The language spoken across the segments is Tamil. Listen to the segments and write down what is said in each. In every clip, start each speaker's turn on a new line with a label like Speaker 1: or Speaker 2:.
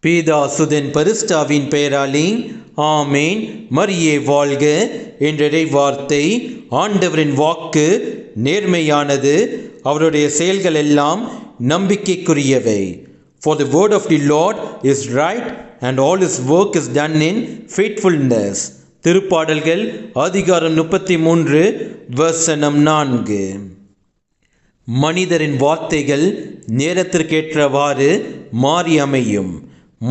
Speaker 1: பீதாசுதன் பரிஸ்டாவின் பெயராலே ஆமேன். மரியே வாழ்க என்ற வார்த்தை ஆண்டவரின் வாக்கு நேர்மையானது, அவருடைய செயல்கள் எல்லாம் நம்பிக்கைக்குரியவை. For the word of the Lord is right and all his work is done in faithfulness. திருப்பாடல்கள் அதிகாரம் 33 வசனம் 4. மனிதரின் வார்த்தைகள் நேரத்திற்கேற்றவாறு மாறி அமையும்.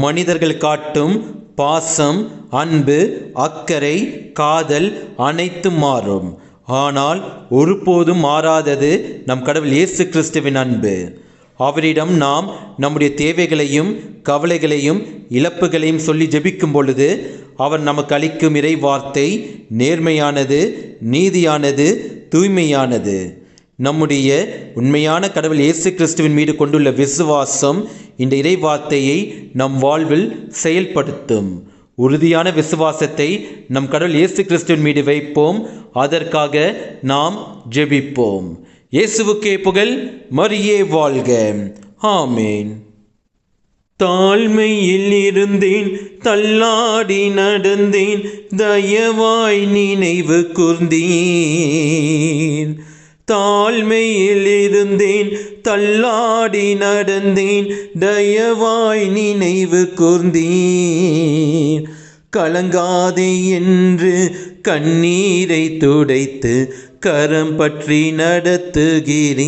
Speaker 1: மனிதர்கள் காட்டும் பாசம், அன்பு, அக்கறை, காதல் அனைத்தும் மாறும். ஆனால் ஒருபோதும் மாறாதது நம் கடவுள் இயேசு கிறிஸ்துவின் அன்பு. அவரிடம் நாம் நம்முடைய தேவைகளையும் கவலைகளையும் இழப்புகளையும் சொல்லி ஜெபிக்கும் பொழுது அவர் நமக்கு அளிக்கும் இறை வார்த்தை நேர்மையானது, நீதியானது, தூய்மையானது. நம்முடைய உண்மையான கடவுள் இயேசு கிறிஸ்துவின் மீது கொண்டுள்ள விசுவாசம் இந்த இறை வார்த்தையை நம் வாழ்வில் செயல்படுத்தும். உறுதியான விசுவாசத்தை நம் கடவுள் இயேசு கிறிஸ்துவின் மீது வைப்போம். அதற்காக நாம் ஜெபிப்போம். இயேசுவுக்கே புகழ், மரியே வாழ்க. ஆமேன். தாழ்மையில் இருந்தேன், தள்ளாடி நடந்தேன், தயவாய் நினைவு கூர்ந்தீர். தாழ்மையில் இருந்தேன், தள்ளாடி நடந்தேன், தயவாய் நினைவு கூர்ந்தீர். கலங்காதே என்று கண்ணீரை துடைத்து கரம் பற்றி நடத்துகிறீர்.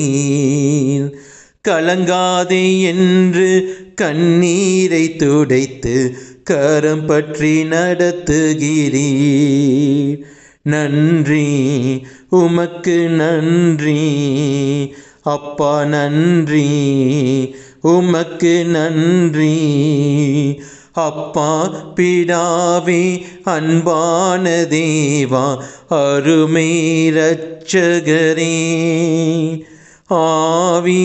Speaker 1: கலங்காதே என்று கண்ணீரை துடைத்து கரம் பற்றி நடத்துகிறீர். நன்றி, உமக்கு நன்றி அப்பா, நன்றி, உமக்கு நன்றி அப்பா. பிதாவே, அன்பான தேவா, அருமை இரட்சகரே, ஆவியானவரே,